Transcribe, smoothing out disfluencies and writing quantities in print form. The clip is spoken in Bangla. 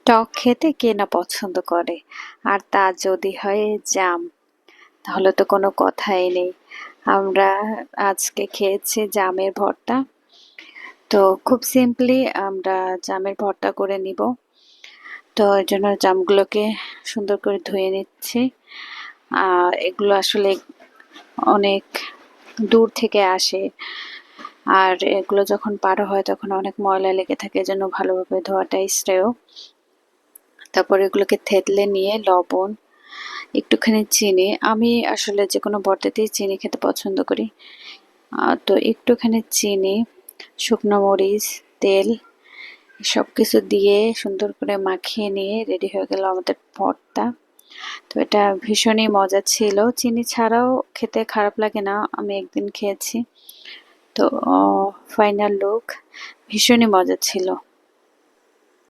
টক খেতে কে না পছন্দ করে। আর তা যদি হয় জাম, তাহলে তো কোনো কথাই নেই। আমরা আজকে খেয়েছি জামের ভর্তা। তো খুব সিম্পলি আমরা জামের ভর্তা করে নিব। তো এর জন্য জামগুলোকে সুন্দর করে ধুয়ে নিচ্ছি। এগুলো আসলে অনেক দূর থেকে আসে, আর এগুলো যখন পাড়া হয় তখন অনেক ময়লা লেগে থাকে, এজন্য ভালোভাবে ধোয়াটাই শ্রেয়। তারপর এগুলোকে থেতলে নিয়ে লবণ, একটুখানি চিনি, আমি আসলে যে কোনো ভর্তাতেই চিনি খেতে পছন্দ করি। তো একটুখানি চিনি, শুকনো মরিচ, তেল সবকিছু দিয়ে সুন্দর করে মাখিয়ে নিয়ে রেডি হয়ে গেল আমাদের ভর্তা। তো এটা ভীষণই মজা ছিল, চিনি ছাড়াও খেতে খারাপ লাগে না, আমি একদিন খেয়েছি। তো ফাইনাল লুক ভীষণই মজা ছিল।